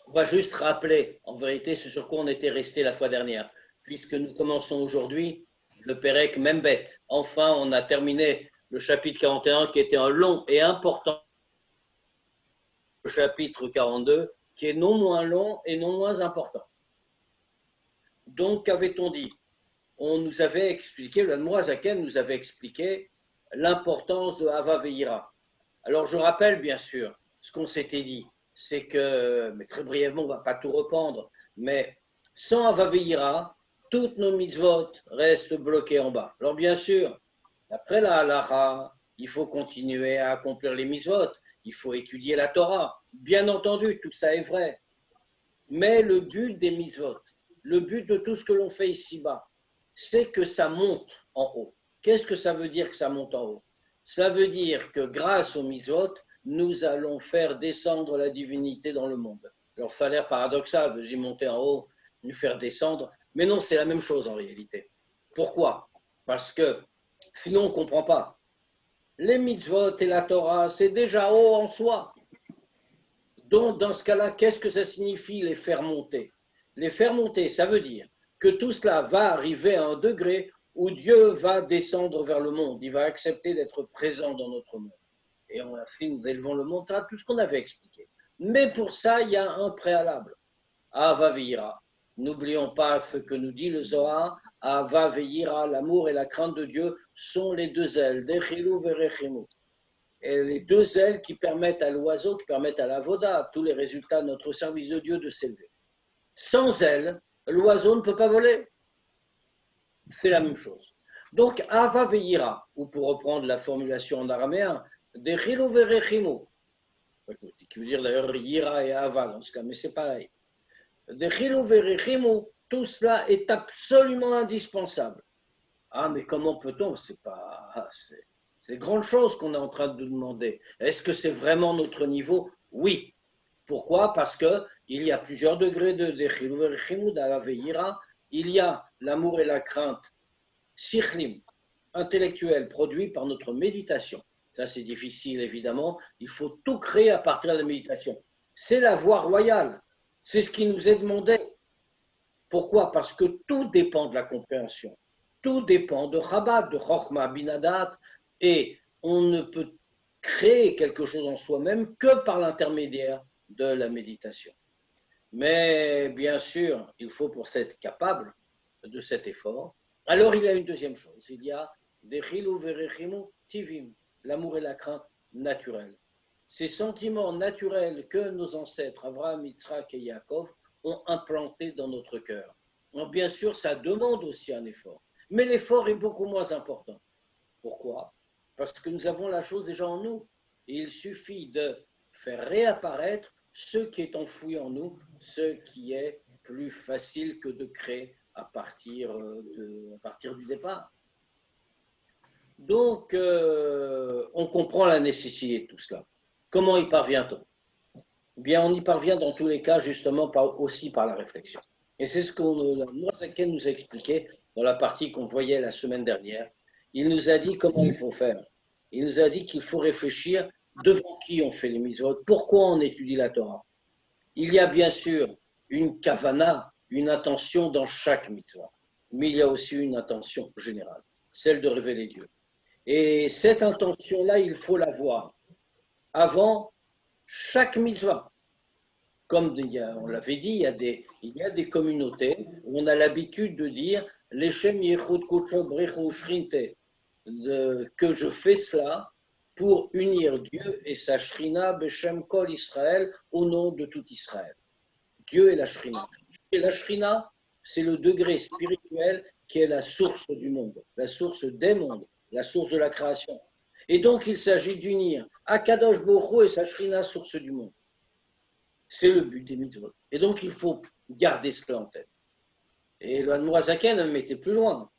On va juste rappeler, en vérité, ce sur quoi on était resté la fois dernière, puisque nous commençons aujourd'hui le Pérec Membet. Enfin, on a terminé le chapitre 41 qui était un long et important chapitre 42 qui est non moins long et non moins important. Donc, qu'avait-on dit? On nous avait expliqué, le Moazaken nous avait expliqué l'importance de Hava Veira. Alors, je rappelle bien sûr ce qu'on s'était dit, c'est que, mais très brièvement, on ne va pas tout reprendre, mais sans Hava Veira, toutes nos mitzvot restent bloquées en bas. Alors, bien sûr, après la halacha, il faut continuer à accomplir les mitzvot, il faut étudier la Torah. Bien entendu, tout ça est vrai. Mais le but des mitzvot, le but de tout ce que l'on fait ici-bas, c'est que ça monte en haut. Qu'est-ce que ça veut dire que ça monte en haut? Ça veut dire que grâce aux mitzvot, nous allons faire descendre la divinité dans le monde. Alors, ça a l'air paradoxal de dire monter en haut, nous faire descendre, mais non, c'est la même chose en réalité. Pourquoi? Parce que sinon, on ne comprend pas. Les mitzvot et la Torah, c'est déjà haut en soi. Donc, dans ce cas-là, qu'est-ce que ça signifie les faire monter? Les faire monter, ça veut dire que tout cela va arriver à un degré où Dieu va descendre vers le monde. Il va accepter d'être présent dans notre monde. Et on a fait, nous élevons le monde, tout ce qu'on avait expliqué. Mais pour ça, il y a un préalable. Ava veira. N'oublions pas ce que nous dit le Zohar. Ava veira, l'amour et la crainte de Dieu sont les deux ailes. Dechilu verechimu. Et les deux ailes qui permettent à l'oiseau, qui permettent à la voda, à tous les résultats de notre service de Dieu de s'élever. Sans elles, l'oiseau ne peut pas voler. C'est la même chose. Donc, Ava veira, ou pour reprendre la formulation en araméen, Dechilu verechimu, qui veut dire d'ailleurs Yira et Ava dans ce cas, mais c'est pareil. Dechilu verechimu, tout cela est absolument indispensable. Ah, mais comment peut-on? C'est grande chose qu'on est en train de nous demander. Est-ce que c'est vraiment notre niveau? Oui. Pourquoi? Parce qu'il y a plusieurs degrés de d'Avaveira. Il y a l'amour et la crainte sikhlim, intellectuel, produit par notre méditation. Ça, c'est difficile, évidemment. Il faut tout créer à partir de la méditation. C'est la voie royale. C'est ce qui nous est demandé. Pourquoi? Parce que tout dépend de la compréhension. Tout dépend de Chabad, de Chochma Binadat, et on ne peut créer quelque chose en soi-même que par l'intermédiaire de la méditation. Mais bien sûr, il faut pour être capable de cet effort. Alors il y a une deuxième chose, il y a Dechilu verechimu tivim, l'amour et la crainte naturelle. Ces sentiments naturels que nos ancêtres, Abraham, Yitzhak et Yaakov, ont implantés dans notre cœur. Donc, bien sûr, ça demande aussi un effort, mais l'effort est beaucoup moins important. Pourquoi? Parce que nous avons la chose déjà en nous. Et il suffit de faire réapparaître ce qui est enfoui en nous, ce qui est plus facile que de créer à partir du départ. Donc, on comprend la nécessité de tout cela. Comment y parvient-on? Bien, on y parvient dans tous les cas, justement, aussi par la réflexion. Et c'est ce que Moazaken nous a expliqué dans la partie qu'on voyait la semaine dernière. Il nous a dit comment il faut faire. Il nous a dit qu'il faut réfléchir devant qui on fait les mitzvot, pourquoi on étudie la Torah. Il y a bien sûr une kavana, une intention dans chaque mitzvah, mais il y a aussi une intention générale, celle de révéler Dieu. Et cette intention-là, il faut l'avoir avant chaque mitzvah. Comme on l'avait dit, il y a des communautés où on a l'habitude de dire Leshem Yechud Kocho Brecho Shrinte, que je fais cela pour unir Dieu et sa Shrina Beshem Kol Israël au nom de tout Israël. Dieu et la Shrina. Et la Shrina, c'est le degré spirituel qui est la source du monde, la source des mondes, la source de la création. Et donc, il s'agit d'unir Akadosh Baruch Hu et sa Shrina, source du monde. C'est le but des mitzvot. Et donc, il faut garder cela en tête. Et le Hanmoazaken mettait plus loin.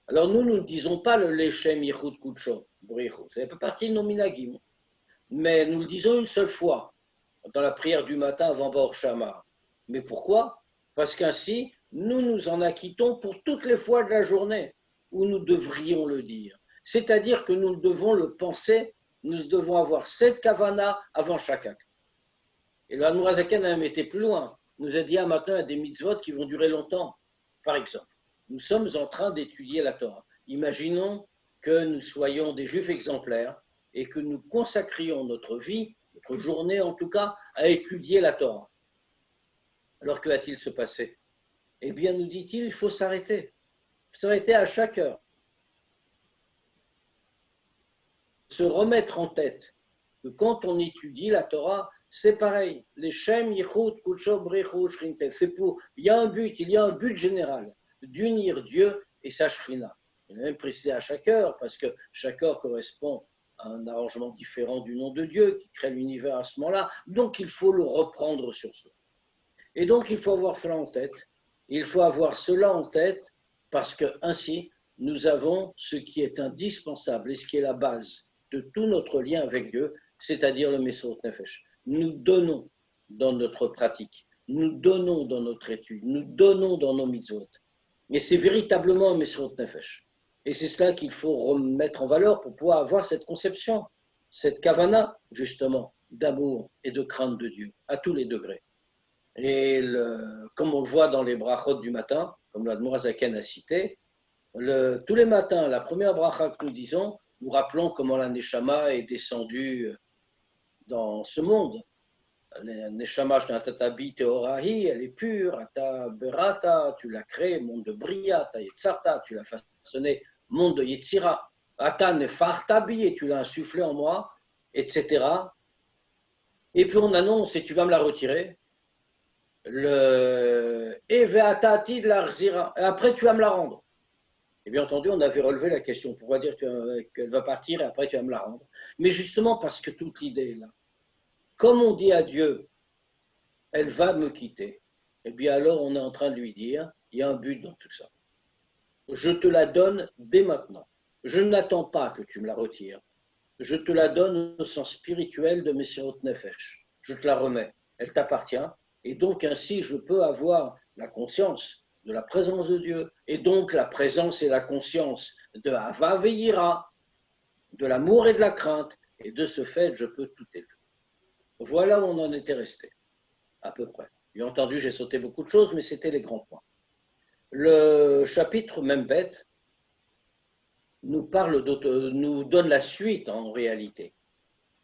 Alors, nous ne disons pas le Leshem Yichud Kudsho, Bricho. Ça fait partie de nos minagim. Mais nous le disons une seule fois, dans la prière du matin avant Baor Shamar. Mais pourquoi? Parce qu'ainsi, nous nous en acquittons pour toutes les fois de la journée où nous devrions le dire. C'est-à-dire que nous devons le penser, nous devons avoir cette kavana avant chaque acte. Et le Hanmourazaken a même été plus loin. Il nous a dit, maintenant, il y a des mitzvot qui vont durer longtemps. Par exemple, nous sommes en train d'étudier la Torah. Imaginons que nous soyons des juifs exemplaires et que nous consacrions notre vie, notre journée en tout cas, à étudier la Torah. Alors que va-t-il se passer? Eh bien, nous dit-il, il faut s'arrêter. Il faut s'arrêter à chaque heure. Se remettre en tête que quand on étudie la Torah, c'est pareil. Les Shem, Yichud, Kudsho, Brichu, Shrintet. C'est pour. Il y a un but général d'unir Dieu et sa Shrina. Il est même précisé à chaque heure, parce que chaque heure correspond à un arrangement différent du nom de Dieu qui crée l'univers à ce moment-là. Donc il faut le reprendre sur soi. Et donc il faut avoir cela en tête. Il faut avoir cela en tête parce que ainsi nous avons ce qui est indispensable et ce qui est la base de tout notre lien avec Dieu, c'est-à-dire le Mesirut Nefesh. Nous donnons dans notre pratique, nous donnons dans notre étude, nous donnons dans nos mitzvot. Et c'est véritablement un Mesirut Nefesh. Et c'est cela qu'il faut remettre en valeur pour pouvoir avoir cette conception, cette kavana, justement, d'amour et de crainte de Dieu, à tous les degrés. Et comme on le voit dans les brachot du matin, comme l'Admorazaken a cité, tous les matins, la première bracha que nous disons, nous rappelons comment la Neshama est descendue dans ce monde. La Neshama Shnatatabi Teorahi, elle est pure, Ata Berata, tu l'as créée, monde de Bria, Ata Yetzarta, tu l'as façonné, monde de Yetzira, Ata Nefartabi, et tu l'as insufflé en moi, etc. Et puis on annonce, et tu vas me la retirer, le Eveatati de la Rzira, et après tu vas me la rendre. Et bien entendu, on avait relevé la question, pourquoi dire qu'elle va partir et après tu vas me la rendre? Mais justement parce que toute l'idée est là. Comme on dit à Dieu, elle va me quitter, et bien alors on est en train de lui dire, il y a un but dans tout ça. Je te la donne dès maintenant. Je n'attends pas que tu me la retires. Je te la donne au sens spirituel de Mesirut Nefesh. Je te la remets. Elle t'appartient. Et donc ainsi, je peux avoir la conscience de la présence de Dieu. Et donc la présence et la conscience de Hava Ve'yira, de l'amour et de la crainte. Et de ce fait, je peux tout élever. Voilà où on en était resté, à peu près. Bien entendu, j'ai sauté beaucoup de choses, mais c'était les grands points. Le chapitre Membet nous donne la suite en réalité.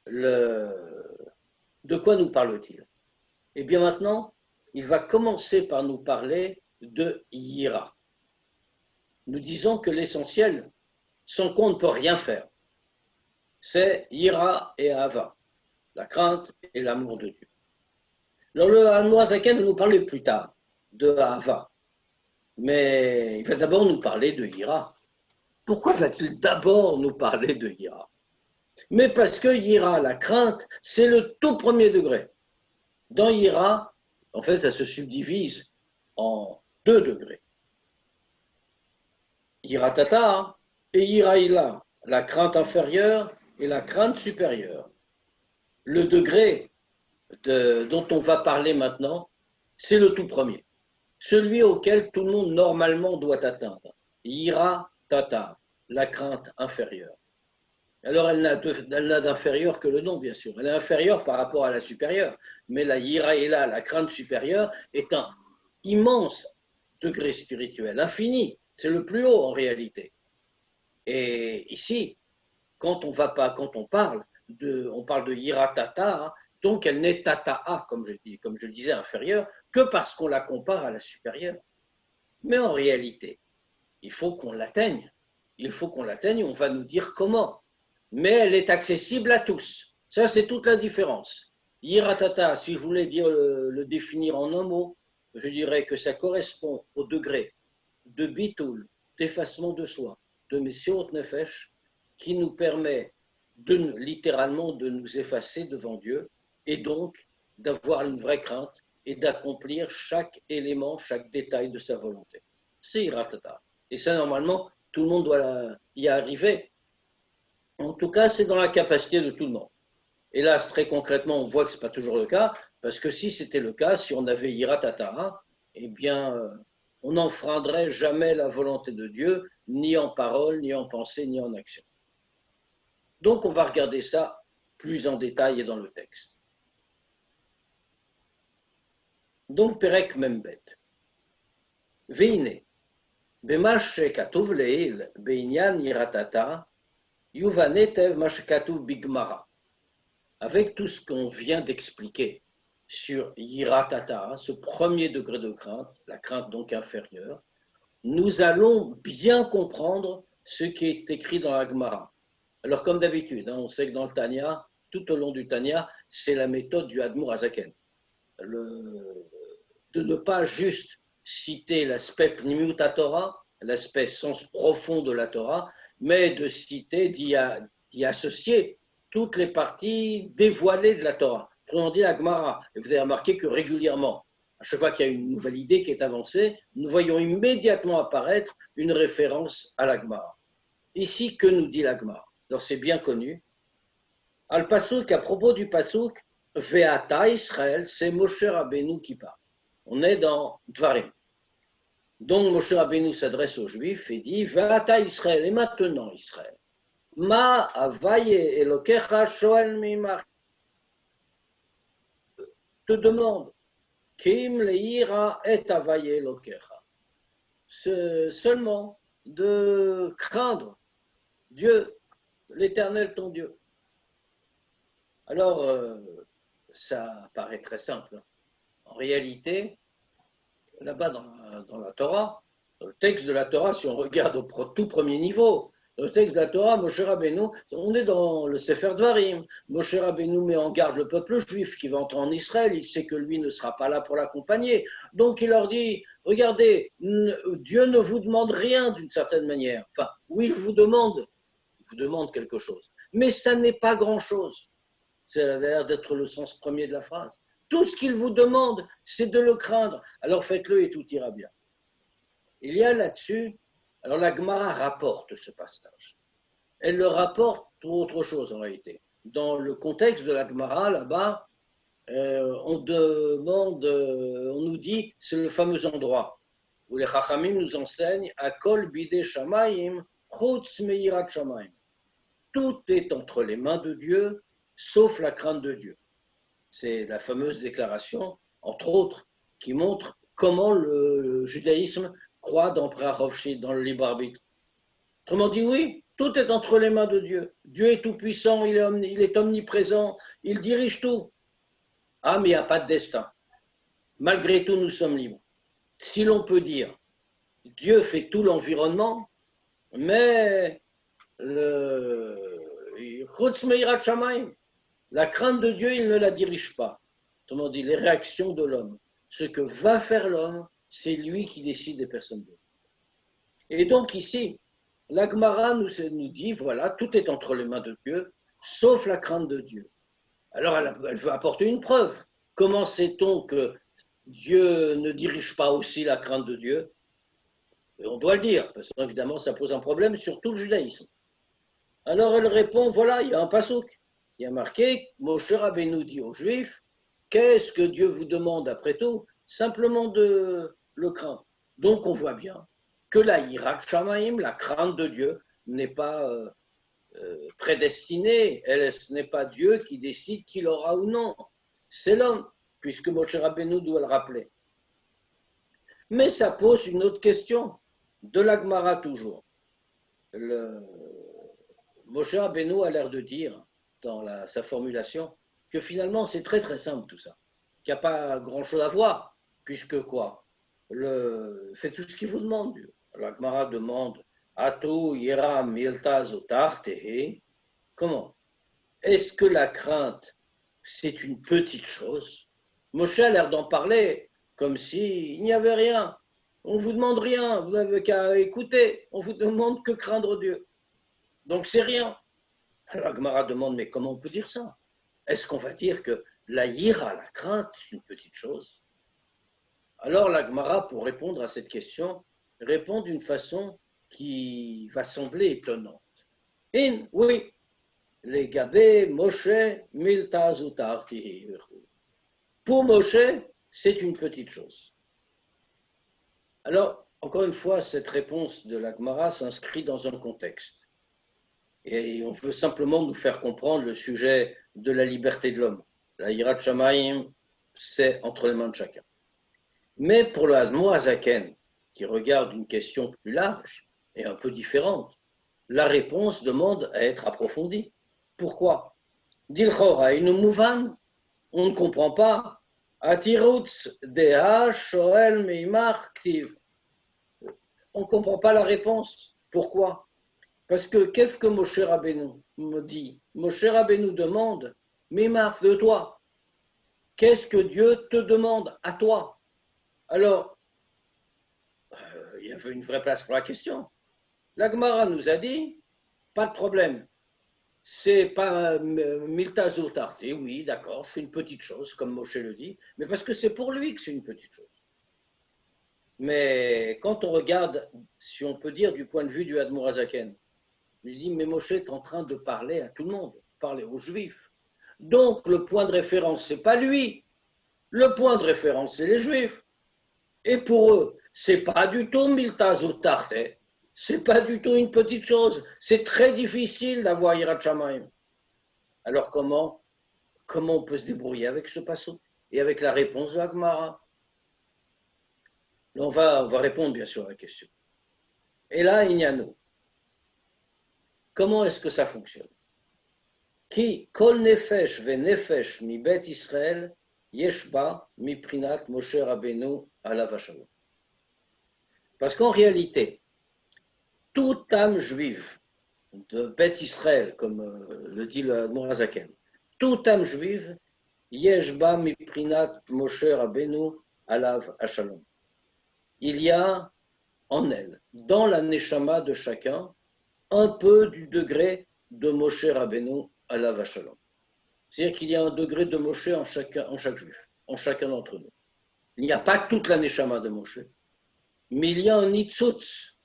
De quoi nous parle-t-il? Eh bien maintenant, il va commencer par nous parler de Yira. Nous disons que l'essentiel, sans quoi on ne peut rien faire, c'est Yira et Hava, la crainte et l'amour de Dieu. Alors le Hanmourazaken va nous parler plus tard de Hava, mais il va d'abord nous parler de Yira. Pourquoi va-t-il d'abord nous parler de Yira? Mais parce que Yira, la crainte, c'est le tout premier degré. Dans Yira, en fait, ça se subdivise en 2 degrés. Yira Tata et Yira Ila, la crainte inférieure et la crainte supérieure. Le degré dont on va parler maintenant, c'est le tout premier. Celui auquel tout le monde normalement doit atteindre. Yira Tata, la crainte inférieure. Alors elle n'a d'inférieur que le nom, bien sûr. Elle est inférieure par rapport à la supérieure. Mais la Yira Ila, la crainte supérieure, est un immense degré spirituel, infini. C'est le plus haut en réalité. Et ici, quand on parle de Yira Tata, donc elle n'est Tata'a, comme je le disais, inférieure, que parce qu'on la compare à la supérieure. Mais en réalité, il faut qu'on l'atteigne. Il faut qu'on l'atteigne, on va nous dire comment. Mais elle est accessible à tous. Ça, c'est toute la différence. Yira Tata, si je voulais le définir en un mot, je dirais que ça correspond au degré de Bitoul, d'effacement de soi, de Mesirut Nefesh, qui nous permet littéralement de nous effacer devant Dieu et donc d'avoir une vraie crainte et d'accomplir chaque élément, chaque détail de sa volonté. C'est Yira Tata. Et ça, normalement, tout le monde doit y arriver. En tout cas, c'est dans la capacité de tout le monde. Hélas, très concrètement, on voit que ce n'est pas toujours le cas, parce que si c'était le cas, si on avait Yira Tata, eh bien, on n'enfreindrait jamais la volonté de Dieu, ni en parole, ni en pensée, ni en action. Donc, on va regarder ça plus en détail et dans le texte. Donc, Perek Membet. Veine. Bemash katuv leil, beinyan iratata, yuvanetev mash katuv bigmara. Avec tout ce qu'on vient d'expliquer sur Yiratata, ce premier degré de crainte, la crainte donc inférieure, nous allons bien comprendre ce qui est écrit dans la Gemara. Alors comme d'habitude, on sait que dans le Tanya, tout au long du Tanya, c'est la méthode du Admour Azaken. De ne pas juste citer l'aspect Pnimiut Torah, l'aspect sens profond de la Torah, mais de citer, d'y associer toutes les parties dévoilées de la Torah. Autrement dit, la Gemara. Et vous avez remarqué que régulièrement, à chaque fois qu'il y a une nouvelle idée qui est avancée, nous voyons immédiatement apparaître une référence à la Gemara. Ici, que nous dit la Gemara? Alors, c'est bien connu. Al Pasuk, à propos du Pasuk, Ve'ata Israël, c'est Moshe Rabbeinu qui parle. On est dans Dvarim. Donc, Moshe Rabbeinu s'adresse aux Juifs et dit Ve'ata Israël, et maintenant Israël. Ma avaye elokecha shoel mimach. Te demande Kim leira et avaye elokecha. Seulement de craindre Dieu, l'Éternel ton Dieu. Alors, ça paraît très simple. En réalité, là-bas dans la Torah, dans le texte de la Torah, si on regarde au tout premier niveau, dans le texte de la Torah, Moshe Rabbeinu, on est dans le Sefer Dvarim. Moshe Rabbeinu met en garde le peuple juif qui va entrer en Israël. Il sait que lui ne sera pas là pour l'accompagner. Donc il leur dit, regardez, Dieu ne vous demande rien d'une certaine manière. Enfin, oui, il vous demande quelque chose. Mais ça n'est pas grand-chose. Ça a l'air d'être le sens premier de la phrase. Tout ce qu'il vous demande, c'est de le craindre. Alors faites-le et tout ira bien. Il y a là-dessus, alors la Gemara rapporte ce passage. Elle le rapporte pour autre chose en réalité. Dans le contexte de la Gemara, là-bas, on nous dit, c'est le fameux endroit où les Chachamim nous enseignent à Kol Bidei Shamayim, Chutz Meirat Shamayim. Tout est entre les mains de Dieu, sauf la crainte de Dieu. C'est la fameuse déclaration, entre autres, qui montre comment le judaïsme croit dans Prarovchit, dans le libre arbitre. Autrement dit, oui, tout est entre les mains de Dieu. Dieu est tout-puissant, il est omniprésent, il dirige tout. Ah, mais il n'y a pas de destin. Malgré tout, nous sommes libres. Si l'on peut dire, Dieu fait tout l'environnement, mais la crainte de Dieu, il ne la dirige pas. Autrement dit, les réactions de l'homme. Ce que va faire l'homme, c'est lui qui décide des personnes d'autres. Et donc ici, la Gemara nous dit, voilà, tout est entre les mains de Dieu, sauf la crainte de Dieu. Alors elle veut apporter une preuve. Comment sait-on que Dieu ne dirige pas aussi la crainte de Dieu? Et on doit le dire, parce qu'évidemment, ça pose un problème sur tout le judaïsme. Alors elle répond, voilà, il y a un pasouk. Il y a marqué, Moshe Rabbeinu dit aux Juifs, qu'est-ce que Dieu vous demande après tout? Simplement de le craindre. Donc on voit bien que la Yirat Shamaim, la crainte de Dieu, n'est pas prédestinée. Ce n'est pas Dieu qui décide qu'il aura ou non. C'est l'homme, puisque Moshe Rabbeinu doit le rappeler. Mais ça pose une autre question, de la Gemara toujours. Moshe Rabbeinu a l'air de dire, dans sa formulation, que finalement c'est très très simple tout ça, qu'il n'y a pas grand-chose à voir, puisque quoi? Faites tout ce qu'il vous demande. La Gemara demande, Atou yera milta zotar tehe. Comment? Est-ce que la crainte, c'est une petite chose? Moshe a l'air d'en parler comme s'il n'y avait rien. On ne vous demande rien, vous n'avez qu'à écouter. On vous demande que craindre Dieu. Donc c'est rien. Alors la Gemara demande, mais comment on peut dire ça? Est-ce qu'on va dire que la yira, la crainte, c'est une petite chose? Alors la Gemara, pour répondre à cette question, répond d'une façon qui va sembler étonnante. Oui, les gabé, Moshe, milta zutar tihi. Pour Moshe, c'est une petite chose. Alors, encore une fois, cette réponse de la Gemara s'inscrit dans un contexte. Et on veut simplement nous faire comprendre le sujet de la liberté de l'homme. La Yirat Shamayim, c'est entre les mains de chacun. Mais pour le Admoazaken, qui regarde une question plus large et un peu différente, la réponse demande à être approfondie. Pourquoi? Dilchora mouvan, on ne comprend pas. Atirutz deha shoel meimar ktiv. On ne comprend pas la réponse. Pourquoi? Parce que qu'est-ce que Moshe Rabbeinu me dit? Moshe Rabbeinu demande, meimar de toi. Qu'est-ce que Dieu te demande à toi? Alors, il y avait une vraie place pour la question. La Gemara nous a dit, pas de problème, c'est pas Milta Zotart. Et oui, d'accord, c'est une petite chose, comme Moshe le dit, mais parce que c'est pour lui que c'est une petite chose. Mais quand on regarde, si on peut dire du point de vue du Admour Azaken, il dit, mais Moshe est en train de parler à tout le monde, parler aux Juifs. Donc le point de référence, c'est pas lui. Le point de référence, c'est les Juifs. Et pour eux, c'est pas du tout Milta Zotart. C'est pas du tout une petite chose. C'est très difficile d'avoir Yirat Shamayim. Alors comment on peut se débrouiller avec ce passage et avec la réponse de la Gemara? On va répondre bien sûr à la question. Et là, il y a nous. Comment est-ce que ça fonctionne? Qui kol nefesh ve nefesh mi bet Israël yeshba mi prinat Moshe Rabbeinu alav hashalom. Parce qu'en réalité, toute âme juive de Bet Israël, comme le dit le Morazaken, toute âme juive, Yeshba miprinat Moshe Rabbeinu alav hashalom. Il y a en elle, dans la neshama de chacun, un peu du degré de Moshe Rabbeinu alav hashalom. C'est-à-dire qu'il y a un degré de Moshe en chaque juif, en chacun d'entre nous. Il n'y a pas toute la neshama de Moshe, mais il y a un nitzutz,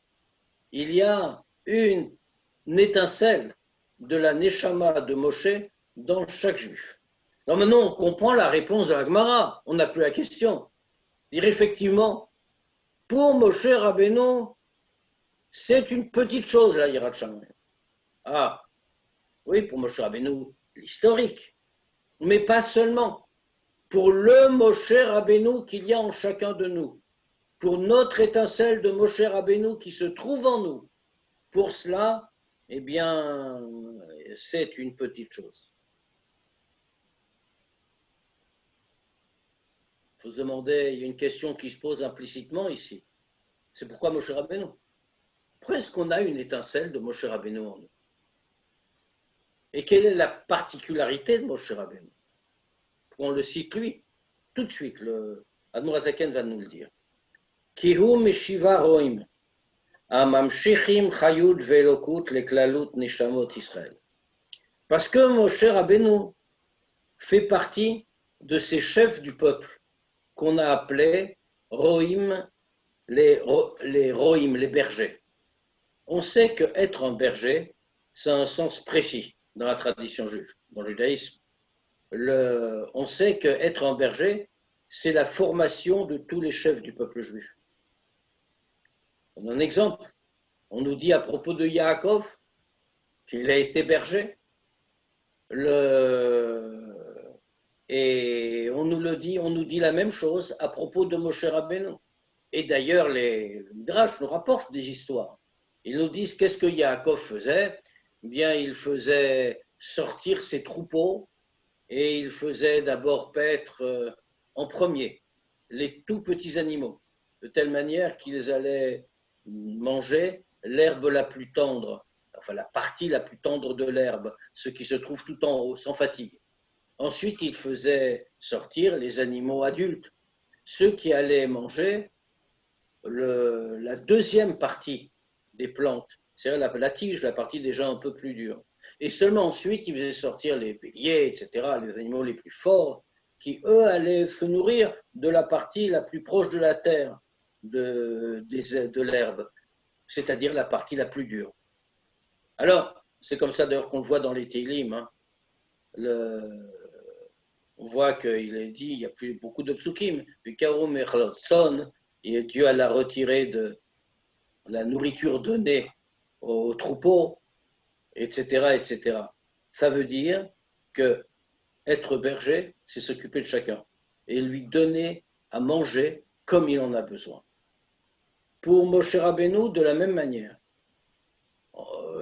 il y a une étincelle de la neshama de Moshe dans chaque juif. Alors maintenant, on comprend la réponse de la Gemara. On n'a plus la question. Dire effectivement, pour Moshe Rabbeinu, c'est une petite chose, la Yirat Shamayim. Ah, oui, pour Moshe Rabbeinu, l'historique. Mais pas seulement. Pour le Moshe Rabbeinu qu'il y a en chacun de nous. Pour notre étincelle de Moshe Rabbeinu qui se trouve en nous. Pour cela, eh bien, c'est une petite chose. Il faut se demander, il y a une question qui se pose implicitement ici. C'est pourquoi Moshe Rabbeinu? Pourquoi est-ce qu'on a une étincelle de Moshe Rabbeinu en nous? Et quelle est la particularité de Moshe Rabbeinu? On le cite lui, tout de suite, le Admour Hazaken va nous le dire. Kihu meshiva roim, amamshichim chayut ve'elokut leklalut neshamot Israël. Parce que Moshe Rabbeinu fait partie de ces chefs du peuple qu'on a appelés roim, les roim, les bergers. On sait qu'être un berger, c'est un sens précis dans la tradition juive, dans le judaïsme. On sait qu'être un berger, c'est la formation de tous les chefs du peuple juif. On a un exemple. On nous dit à propos de Yaakov qu'il a été berger. Et on nous dit la même chose à propos de Moshe Rabbeinu. Et d'ailleurs, les Midrash nous rapportent des histoires. Ils nous disent qu'est-ce que Yaakov faisait? Eh bien, il faisait sortir ses troupeaux et il faisait d'abord paître en premier les tout petits animaux, de telle manière qu'ils allaient manger l'herbe la plus tendre, enfin la partie la plus tendre de l'herbe, ce qui se trouve tout en haut, sans fatigue. Ensuite, il faisait sortir les animaux adultes, ceux qui allaient manger la deuxième partie des plantes, c'est-à-dire la tige, la partie déjà un peu plus dure. Et seulement ensuite, il faisait sortir les béliers, etc., les animaux les plus forts, qui, eux, allaient se nourrir de la partie la plus proche de la terre, de l'herbe, c'est-à-dire la partie la plus dure. Alors, c'est comme ça d'ailleurs qu'on le voit dans les Télim. Hein. On voit qu'il est dit, il y a plus beaucoup de psukim, et Dieu l'a retiré de la nourriture donnée aux troupeaux, etc., etc. Ça veut dire que être berger, c'est s'occuper de chacun et lui donner à manger comme il en a besoin. Pour Moshe Rabbeinu, de la même manière.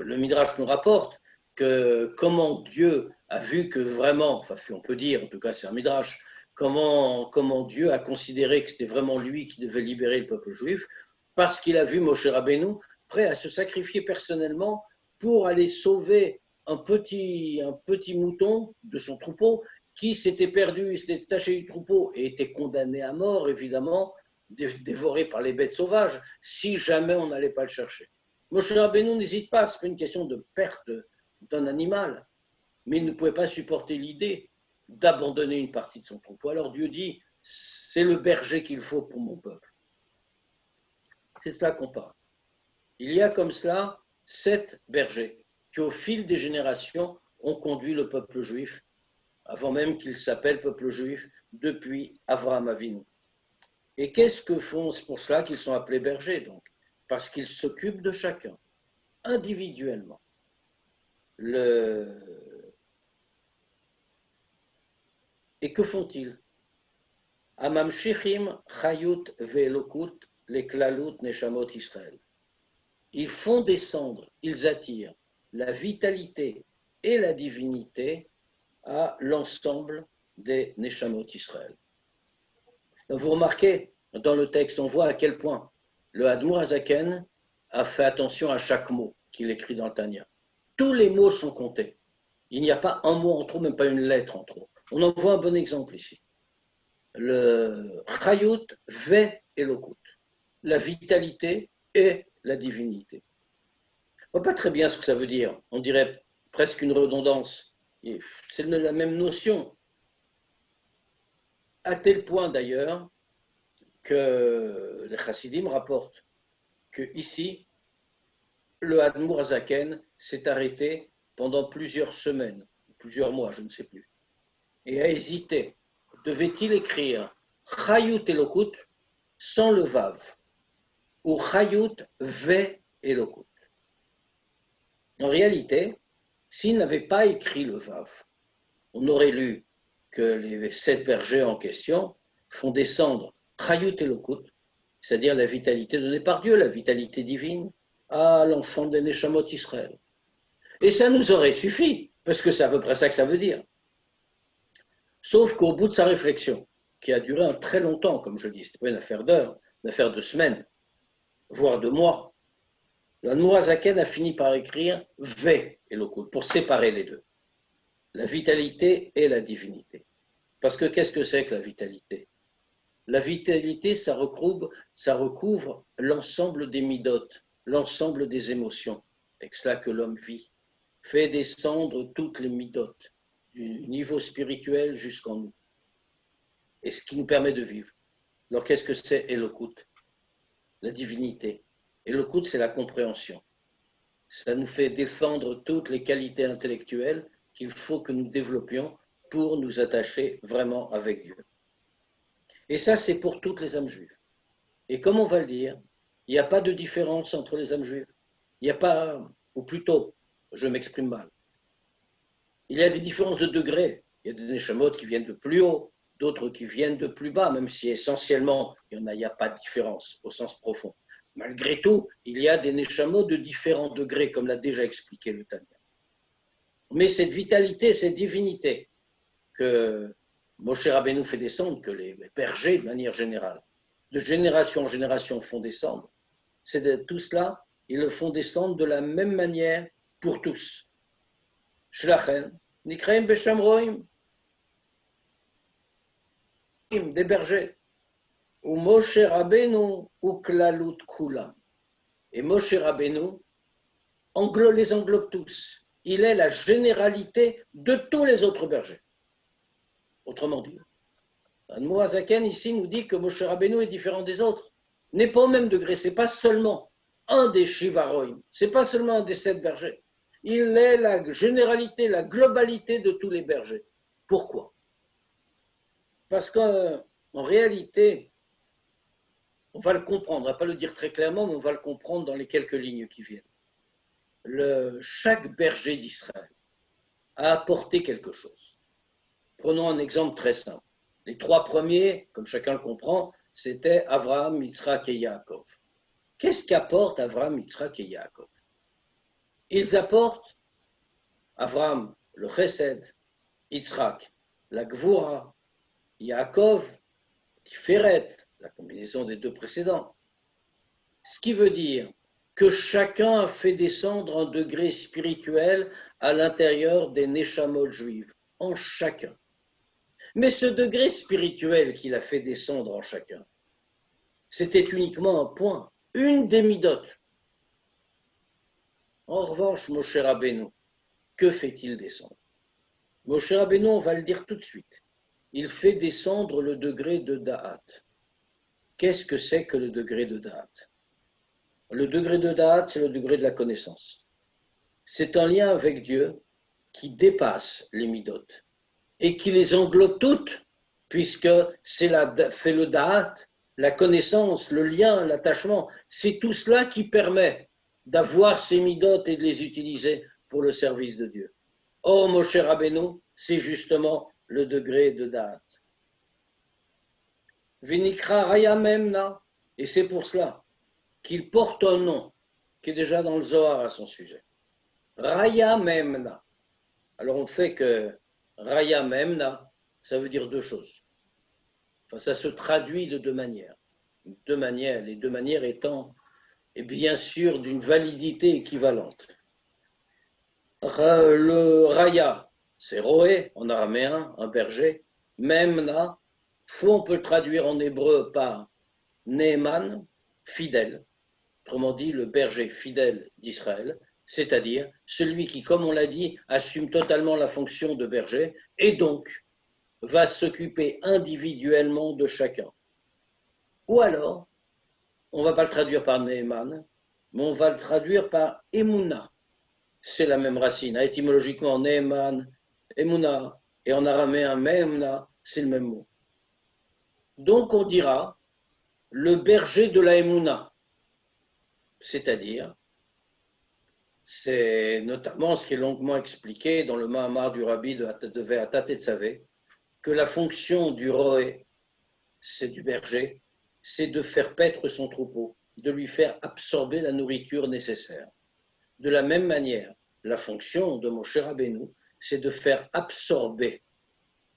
Le Midrash nous rapporte que comment Dieu a vu que vraiment, enfin on peut dire, en tout cas c'est un Midrash, comment Dieu a considéré que c'était vraiment lui qui devait libérer le peuple juif, parce qu'il a vu Moshe Rabbeinu prêt à se sacrifier personnellement pour aller sauver un petit mouton de son troupeau qui s'était perdu, il s'était détaché du troupeau et était condamné à mort, évidemment, dévoré par les bêtes sauvages, si jamais on n'allait pas le chercher. Moshe Rabbeinu n'hésite pas, ce n'est pas une question de perte d'un animal, mais il ne pouvait pas supporter l'idée d'abandonner une partie de son troupeau. Alors Dieu dit, c'est le berger qu'il faut pour mon peuple. C'est cela qu'on parle. Il y a comme cela 7 bergers qui, au fil des générations, ont conduit le peuple juif, avant même qu'il s'appelle peuple juif, depuis Avraham Avinu. Et qu'est-ce que font? C'est pour cela qu'ils sont appelés bergers, donc, parce qu'ils s'occupent de chacun, individuellement. Et que font-ils? Amam Shichim Chayut Ve'elokut Leklalut Neshamot Israël. Ils font descendre, ils attirent la vitalité et la divinité à l'ensemble des Neshamot Israël. Vous remarquez, dans le texte, on voit à quel point le Admour Hazaken a fait attention à chaque mot qu'il écrit dans le Tanya. Tous les mots sont comptés. Il n'y a pas un mot en trop, même pas une lettre en trop. On en voit un bon exemple ici. Le Chayut ve Elokut, la vitalité et la divinité. On ne voit pas très bien ce que ça veut dire. On dirait presque une redondance. C'est la même notion. À tel point d'ailleurs que les Chassidim rapportent que ici, le Admour Hazaken s'est arrêté pendant plusieurs semaines, plusieurs mois, je ne sais plus, et a hésité. Devait-il écrire Chayut Elokut sans le Vav ou Chayut Ve Elokut? En réalité, s'il n'avait pas écrit le Vav, on aurait lu que les 7 bergers en question font descendre Chayut Elokut, c'est-à-dire la vitalité donnée par Dieu, la vitalité divine, à l'enfant des Neshamot Israël. Et ça nous aurait suffi, parce que c'est à peu près ça que ça veut dire. Sauf qu'au bout de sa réflexion, qui a duré un très longtemps, comme je dis, ce n'était pas une affaire d'heures, une affaire de semaines, voire de mois, l'Admour Hazaken a fini par écrire Ve Elokut, pour séparer les deux, la vitalité et la divinité. Parce que qu'est-ce que c'est que la vitalité? La vitalité, ça recouvre l'ensemble des midot, l'ensemble des émotions, avec cela que l'homme vit, fait descendre toutes les midot, du niveau spirituel jusqu'en nous, et ce qui nous permet de vivre. Alors qu'est-ce que c'est Elokut? La divinité. Elokut, c'est la compréhension. Ça nous fait défendre toutes les qualités intellectuelles qu'il faut que nous développions pour nous attacher vraiment avec Dieu. Et ça, c'est pour toutes les âmes juives. Et comme on va le dire, il n'y a pas de différence entre les âmes juives. Il n'y a pas, ou plutôt, je m'exprime mal, il y a des différences de degrés. Il y a des neshamot qui viennent de plus haut, d'autres qui viennent de plus bas, même si essentiellement, il n'y a pas de différence au sens profond. Malgré tout, il y a des neshamot de différents degrés, comme l'a déjà expliqué le Tanya. Mais cette vitalité, cette divinité que Moshe Rabbeinu fait descendre, que les bergers, de manière générale, de génération en génération font descendre, c'est de tout cela, ils le font descendre de la même manière pour tous. Shlachen, Nikraim Besham Roim, des bergers, ou Moshe Rabbeinu, ou Klalut Kulam. Et Moshe Rabbeinu les englobe tous. Il est la généralité de tous les autres bergers. Autrement dit, Admour Hazaken ici nous dit que Moshe Rabbeinu est différent des autres. N'est pas au même degré, ce n'est pas seulement un des Shivaroim, ce n'est pas seulement un des 7 bergers. Il est la généralité, la globalité de tous les bergers. Pourquoi? Parce qu'en réalité, on va le comprendre, on ne va pas le dire très clairement, mais on va le comprendre dans les quelques lignes qui viennent. Chaque berger d'Israël a apporté quelque chose. Prenons un exemple très simple. Les 3 premiers, comme chacun le comprend, c'était Avraham, Yitzhak et Yaakov. Qu'est-ce qu'apportent Avraham, Yitzhak et Yaakov? Ils apportent Avraham, le Chesed, Yitzhak, la Gvura, Yaakov, Tiferet, la combinaison des deux précédents. Ce qui veut dire que chacun a fait descendre un degré spirituel à l'intérieur des Neshamot juives, en chacun. Mais ce degré spirituel qu'il a fait descendre en chacun, c'était uniquement un point, une des midotes. En revanche, Moshe Rabbeinu, que fait-il descendre? Moshe Rabbeinu, on va le dire tout de suite, il fait descendre le degré de Da'at. Qu'est-ce que c'est que le degré de Da'at? Le degré de Da'at, c'est le degré de la connaissance. C'est un lien avec Dieu qui dépasse les midotes et qui les englobe toutes, puisque c'est le Da'at, la connaissance, le lien, l'attachement. C'est tout cela qui permet d'avoir ces midotes et de les utiliser pour le service de Dieu. Or, Moshe Rabbeinu, c'est justement le degré de Da'at. Vinikra Raya Memna, et c'est pour cela qu'il porte un nom qui est déjà dans le Zohar à son sujet. Raya Memna. Alors on fait que Raya Memna, ça veut dire deux choses. Enfin, ça se traduit de deux manières. Les deux manières étant, et bien sûr, d'une validité équivalente. Le Raya, c'est Roé en araméen, un berger. Memna, on peut le traduire en hébreu par Neeman, fidèle. Autrement dit, le berger fidèle d'Israël, c'est-à-dire celui qui, comme on l'a dit, assume totalement la fonction de berger et donc va s'occuper individuellement de chacun. Ou alors, on ne va pas le traduire par Neeman, mais on va le traduire par Emouna. C'est la même racine. Étymologiquement, Neeman, Emouna, et en araméen, Memna, c'est le même mot. Donc on dira le berger de la Emouna. C'est-à-dire, c'est notamment ce qui est longuement expliqué dans le Mahamar du Rabbi de Ve'atat Tetzavé, que la fonction du Roé, c'est du berger, c'est de faire paître son troupeau, de lui faire absorber la nourriture nécessaire. De la même manière, la fonction de Moshe Rabbeinu, c'est de faire absorber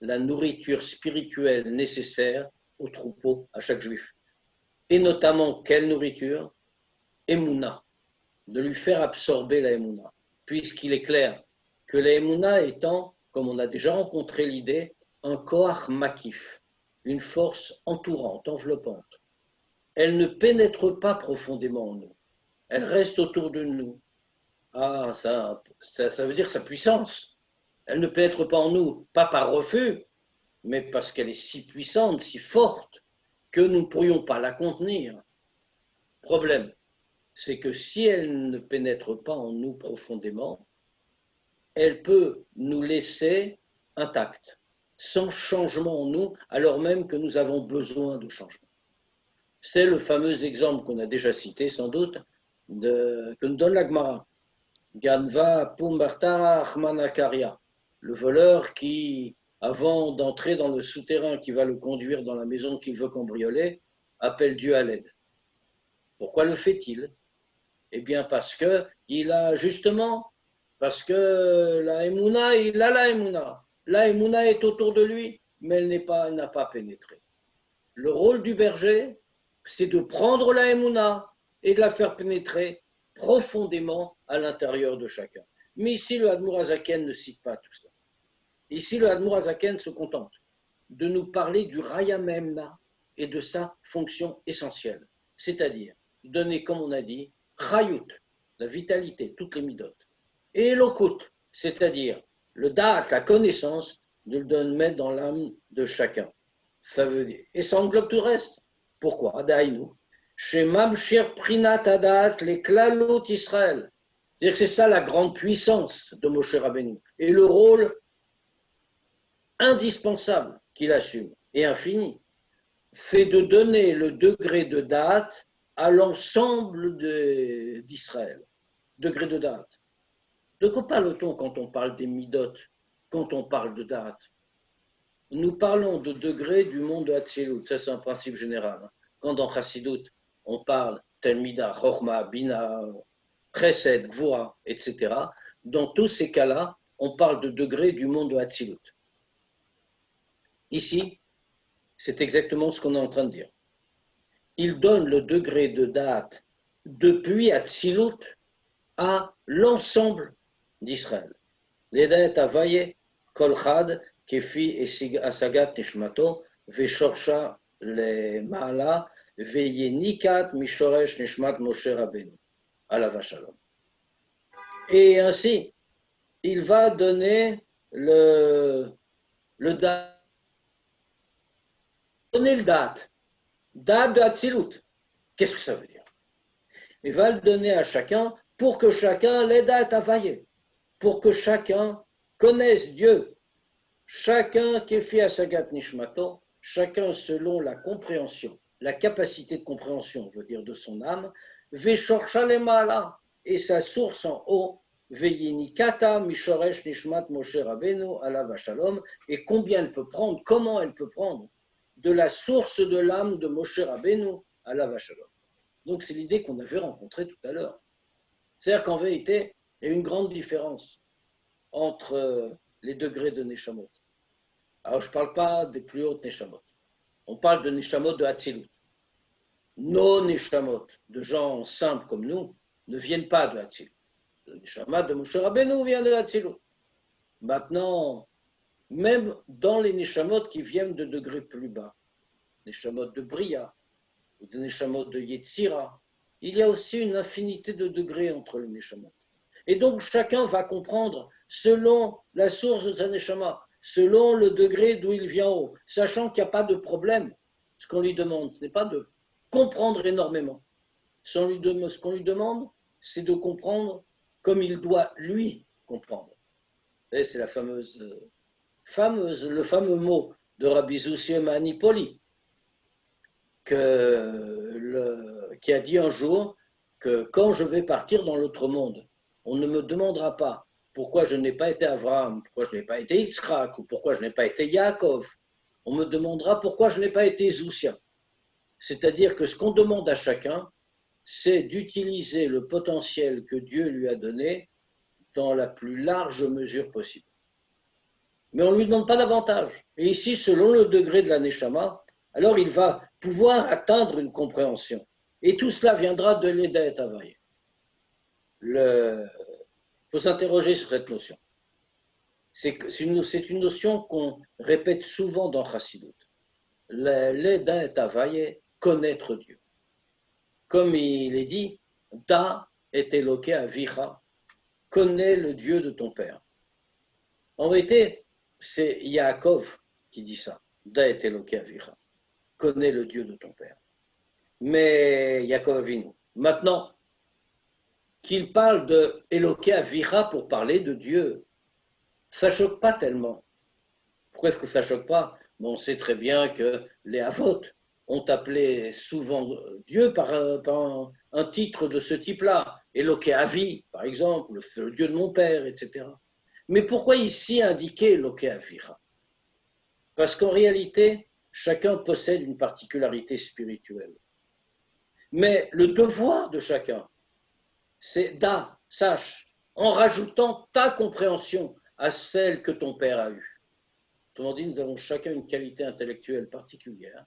la nourriture spirituelle nécessaire au troupeau, à chaque juif. Et notamment, quelle nourriture? Emouna, de lui faire absorber la Emouna, puisqu'il est clair que la Emouna étant, comme on a déjà rencontré l'idée, un koach makif, une force entourante, enveloppante. Elle ne pénètre pas profondément en nous, elle reste autour de nous. Ah, ça veut dire sa puissance. Elle ne pénètre pas en nous, pas par refus, mais parce qu'elle est si puissante, si forte, que nous ne pourrions pas la contenir. Problème, c'est que si elle ne pénètre pas en nous profondément, elle peut nous laisser intacts, sans changement en nous, alors même que nous avons besoin de changement. C'est le fameux exemple qu'on a déjà cité sans doute, que nous donne la Gemara. Ganva Pumbarta Achmanakaria, le voleur qui, avant d'entrer dans le souterrain qui va le conduire dans la maison qu'il veut cambrioler, appelle Dieu à l'aide. Pourquoi le fait-il? Eh bien parce que la Emouna, il a la Emouna. La Emouna est autour de lui, mais elle n'a pas pénétré. Le rôle du berger, c'est de prendre la Emouna et de la faire pénétrer profondément à l'intérieur de chacun. Mais ici, le Admour Hazaken ne cite pas tout cela. Ici, le Admour Hazaken se contente de nous parler du Raya Memna et de sa fonction essentielle, c'est-à-dire donner, comme on a dit, Chayut, la vitalité, toutes les midotes, et Elokut, c'est-à-dire le Da'at, la connaissance, de le mettre dans l'âme de chacun. Ça veut dire, et ça englobe tout le reste. Pourquoi? Daïnu. Shemam Shir Prinat Adat, les Klalot Israël. C'est-à-dire que c'est ça la grande puissance de Moshe Rabbeinu et le rôle indispensable qu'il assume et infini, c'est de donner le degré de date à l'ensemble d'Israël. Degré de date. De quoi parle-t-on quand on parle des midotes, quand on parle de date? nous parlons de degrés du monde de Hatzilut. Ça, c'est un principe général. Quand dans Chassidut, on parle Telmida, Chorma, Bina, Chesed, Gvura, etc., dans tous ces cas-là, on parle de degrés du monde de Hatzilut. Ici, c'est exactement ce qu'on est en train de dire. Il donne le degré de date depuis Hatzilut à l'ensemble d'Israël. L'Edet Avaye, Kol Chad, Kefi Asagat Nishmato, Veshorsha le Maala, Veyenikat Mishoresh Nishmat Moshe Rabbeinu, Alav Shalom. Et ainsi, il va donner le date. Donner le date de Hatzilut. Qu'est-ce que ça veut dire? Il va le donner à chacun pour que chacun l'aide à travailler, pour que chacun connaisse Dieu. Chacun qui est fait à Sagat Nishmato, chacun selon la compréhension, la capacité de compréhension, je veux dire, de son âme, Veshorcha Lemala, et sa source en haut, Veyinikata Mishoresh Nishmat Moshe Rabbeinu Alav Shalom, et combien elle peut prendre, comment elle peut prendre de la source de l'âme de Moshe Rabbeinu Alav Shalom. Donc c'est l'idée qu'on avait rencontrée tout à l'heure. C'est-à-dire qu'en vérité, il y a une grande différence entre les degrés de Neshamot. Alors je ne parle pas des plus hautes Neshamot. On parle de Neshamot de Hatzilut. Nos Neshamot, de gens simples comme nous, ne viennent pas de Hatzilut. Le Neshama de Moshe Rabbeinu vient de Hatzilut. Maintenant, même dans les Neshamot qui viennent de degrés plus bas, Neshamot de Bria, ou des Neshamot de Yetzira, il y a aussi une infinité de degrés entre les Neshamot. Et donc chacun va comprendre selon la source de sa Neshama, selon le degré d'où il vient haut, sachant qu'il n'y a pas de problème. Ce qu'on lui demande, ce n'est pas de comprendre énormément. Ce qu'on lui demande, c'est de comprendre comme il doit lui comprendre. Et c'est le fameux mot de Rabbi Zusiel Manipoli, qui a dit un jour que quand je vais partir dans l'autre monde, on ne me demandera pas pourquoi je n'ai pas été Abraham, pourquoi je n'ai pas été Yitzhak, ou pourquoi je n'ai pas été Yaakov. On me demandera pourquoi je n'ai pas été Zousia. C'est-à-dire que ce qu'on demande à chacun, c'est d'utiliser le potentiel que Dieu lui a donné dans la plus large mesure possible. Mais on ne lui demande pas davantage. Et ici, selon le degré de la Neshama, alors il va pouvoir atteindre une compréhension. Et tout cela viendra de l'Edet Avaye. Il faut s'interroger sur cette notion. C'est une notion qu'on répète souvent dans Chassidut. L'Edet Avaye, connaître Dieu. Comme il est dit, Da et Eloké Avicha, connais le Dieu de ton père. En vérité, c'est Yaakov qui dit ça. Da et Eloké Avicha, connais le Dieu de ton père. Mais Yaakov Avinu. Maintenant, qu'il parle de Eloké Avicha pour parler de Dieu, ça ne choque pas tellement. Pourquoi est-ce que ça ne choque pas? Bon, on sait très bien que les Avot ont appelé souvent Dieu par un titre de ce type-là. Eloké Avi, par exemple, le Dieu de mon père, etc. Mais pourquoi ici indiquer Eloké Avicha? Parce qu'en réalité, chacun possède une particularité spirituelle. Mais le devoir de chacun, c'est sache, en rajoutant ta compréhension à celle que ton père a eue. Autrement dit, nous avons chacun une qualité intellectuelle particulière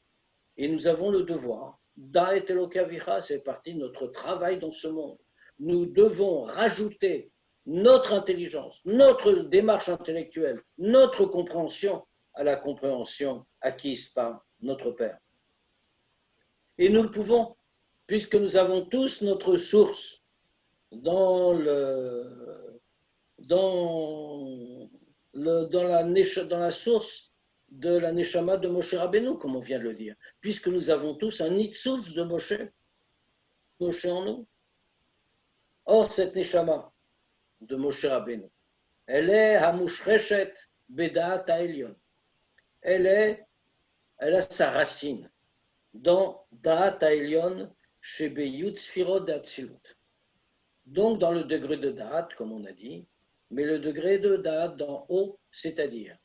et nous avons le devoir, Da et Eloké Avicha, c'est partie de notre travail dans ce monde. Nous devons rajouter notre intelligence, notre démarche intellectuelle, notre compréhension à la compréhension acquise par notre Père. Et nous le pouvons, puisque nous avons tous notre source dans la source de la Neshama de Moshe Rabbeinu, comme on vient de le dire, puisque nous avons tous un Nitzutz de Moshe en nous. Or, cette Neshama de Moshe Rabbeinu, elle est Hamushreshet Bedaat Ha'elyon. Elle a sa racine dans Da'at Ha'elyon Shebeyut Sfirot d'Atzilut. Donc, dans le degré de Da'at, comme on a dit, mais le degré de Da'at d'en haut, c'est-à-dire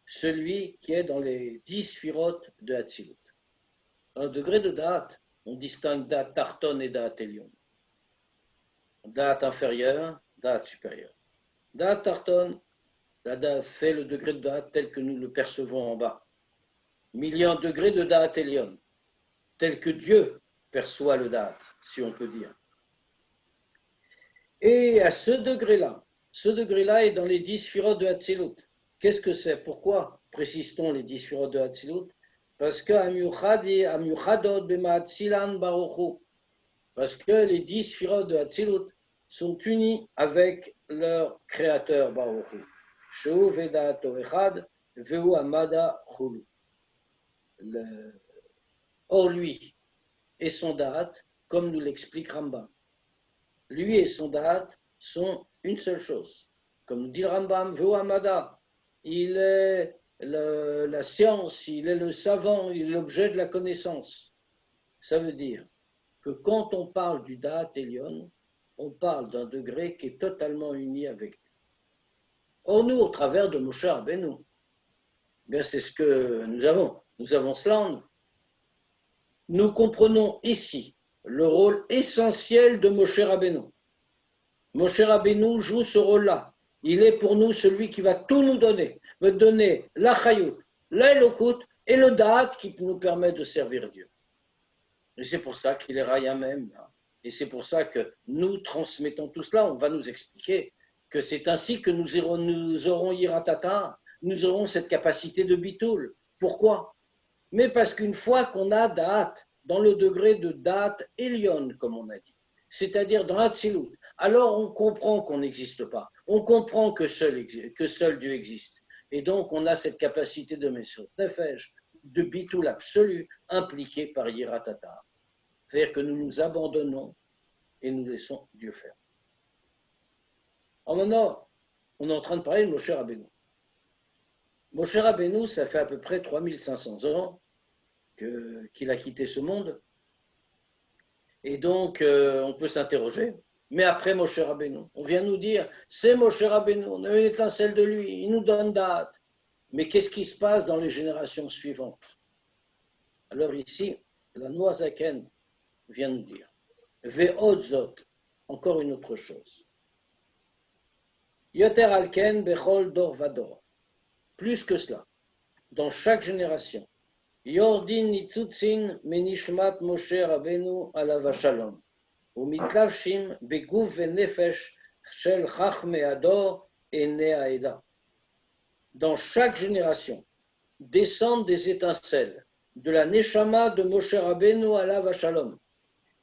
celui qui est dans les 10 sphirotes de Hatzilut. Un degré de date, on distingue date tarton et date Elion. Date inférieure, date supérieure. Date tarton, la date fait le degré de date tel que nous le percevons en bas. Mais il y a un degré de date Elion, tel que Dieu perçoit le date, si on peut dire. Et à ce degré-là est dans les 10 sphirotes de Hatzilut. Qu'est-ce que c'est? Pourquoi précise-t-on les 10 sphirotes de Hatzilut? Parce que les 10 sphirotes de Hatzilut sont unis avec leur créateur Baruch Hu. Sheu Vedato Echad Veu Amada Chulu. Or lui et son date, comme nous l'explique Rambam, lui et son date sont une seule chose. Comme nous dit le Rambam, Veu Amada, il est la science, il est le savant, il est l'objet de la connaissance. Ça veut dire que quand on parle du date Elion, on parle d'un degré qui est totalement uni avec Dieu. Or nous, au travers de Moshe Rabbeinu, bien c'est ce que nous avons. Nous avons cela en nous. Nous comprenons ici le rôle essentiel de Moshe Rabbeinu. Moshe Rabbeinu joue ce rôle-là. Il est pour nous celui qui va tout nous donner. Va donner la chayut, la elokut et le date qui nous permet de servir Dieu. Et c'est pour ça qu'il est Raya même. Et c'est pour ça que nous transmettons tout cela. On va nous expliquer que c'est ainsi que nous aurons Yiratata, nous aurons cette capacité de bitoul. Pourquoi? Mais parce qu'une fois qu'on a date, dans le degré de date Elion, comme on a dit, c'est-à-dire dans Hatzilut, alors on comprend qu'on n'existe pas. On comprend que seul Dieu existe. Et donc on a cette capacité de Mesot Nefesh, de bitoul absolu, impliqué par Yiratata. C'est-à-dire que nous nous abandonnons et nous laissons Dieu faire. Alors maintenant, on est en train de parler de Moshe Rabbeinu. Moshe Rabbeinu, ça fait à peu près 3500 ans qu'il a quitté ce monde. Et donc, on peut s'interroger. Mais après Moshe Rabbeinu, on vient nous dire, c'est Moshe Rabbeinu, on a une étincelle de lui, il nous donne date. Mais qu'est-ce qui se passe dans les générations suivantes? Alors ici, la Noazaken vient nous dire, Ve'odzot, encore une autre chose. Yoter alken bechol dor vador. Plus que cela, dans chaque génération, Yordin nitzutzin menishmat Moshe Rabbeinu alav shalom, umitlavshim beguf venefesh shel chachmei ador ene haeda. Dans chaque génération, descendent des étincelles de la neshama de Moshe Rabbeinu alav shalom,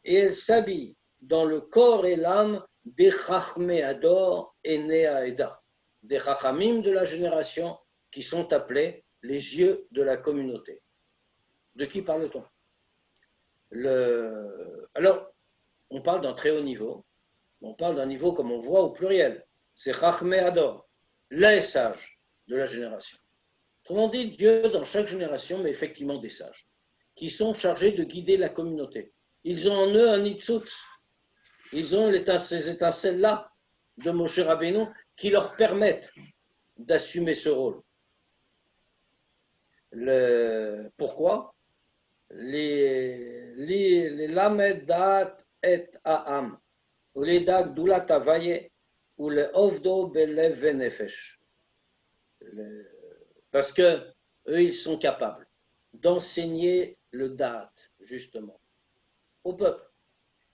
et elles s'habillent dans le corps et l'âme des chachmei ador ene haeda, des chachamim de la génération qui sont appelés les yeux de la communauté. De qui parle-t-on? Alors, on parle d'un très haut niveau, on parle d'un niveau comme on voit au pluriel, c'est Chachmei Ador, les sages de la génération. Autrement dit, Dieu dans chaque génération met effectivement des sages qui sont chargés de guider la communauté. Ils ont en eux un nitzutz, ils ont ces étincelles-là de Moshe Rabbeinu qui leur permettent d'assumer ce rôle. Pourquoi? Les lamed dat et aam, ou les dag doulat avaye, ou les ovdo belev venefesh. Parce que eux, ils sont capables d'enseigner le date, justement, au peuple,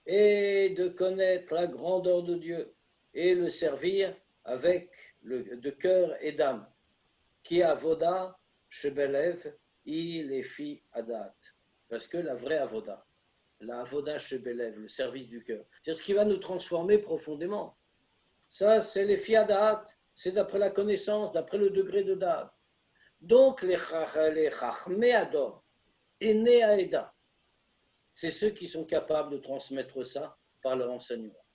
et de connaître la grandeur de Dieu, et le servir avec de cœur et d'âme, qui avoda shebelev, il est fi adat. Parce que la vraie avoda, la avoda shebelev, le service du cœur, c'est ce qui va nous transformer profondément. Ça, c'est les fi adat, c'est d'après la connaissance, d'après le degré de dat. Donc, les chachmei ador, ene haeda, c'est ceux qui sont capables de transmettre ça par leur enseignement.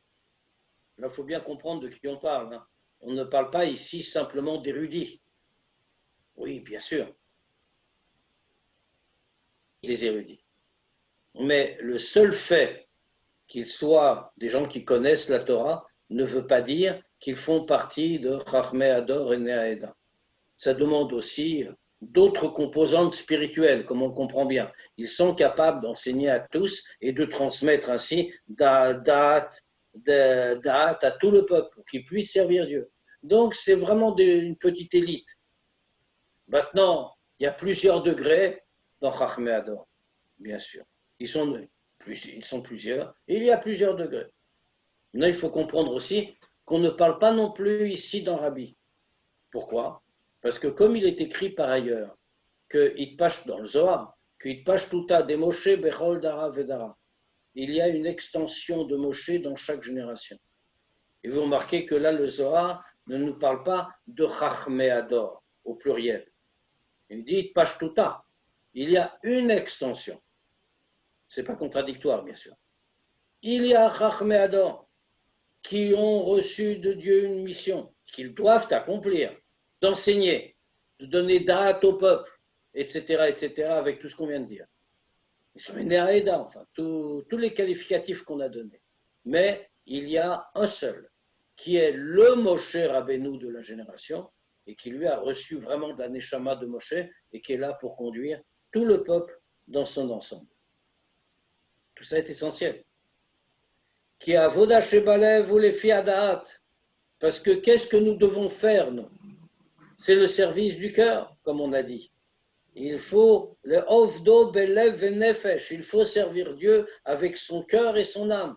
Là, il faut bien comprendre de qui on parle. Hein. On ne parle pas ici simplement d'érudits. Oui, bien sûr, les érudits. Mais le seul fait qu'ils soient des gens qui connaissent la Torah ne veut pas dire qu'ils font partie de Chachmei Ador et Nehaeda. ça demande aussi d'autres composantes spirituelles, comme on le comprend bien. Ils sont capables d'enseigner à tous et de transmettre ainsi da'at à tout le peuple pour qu'ils puissent servir Dieu. Donc, c'est vraiment une petite élite. Maintenant, il y a plusieurs degrés dans Chachmei Hador, bien sûr. Ils sont plusieurs, et il y a plusieurs degrés. Maintenant, il faut comprendre aussi qu'on ne parle pas non plus ici d'un rabbi. Pourquoi? Parce que comme il est écrit par ailleurs, que Itpash dans le Zohar, que Itpash Tuta de Moshe Bechol Dara Vedara, il y a une extension de Moshe dans chaque génération. Et vous remarquez que là, le Zohar ne nous parle pas de Chachmei Hador, au pluriel. Il dit Itpash Tuta. Il y a une extension. Ce n'est pas contradictoire, bien sûr. Il y a Chachmei Hador qui ont reçu de Dieu une mission, qu'ils doivent accomplir, d'enseigner, de donner date au peuple, etc., avec tout ce qu'on vient de dire. Ils sont Néaïda, enfin, tous les qualificatifs qu'on a donnés. Mais il y a un seul, qui est le Moshe Rabbeinu de la génération, et qui lui a reçu vraiment de la Neshama de Moshe, et qui est là pour conduire tout le peuple dans son ensemble. Tout ça est essentiel. Qui a Avoda Shebalev ou les Fiadaat. Parce que qu'est-ce que nous devons faire, nous? C'est le service du cœur, comme on a dit. Il faut le Ovdo Belev Venefesh. Il faut servir Dieu avec son cœur et son âme.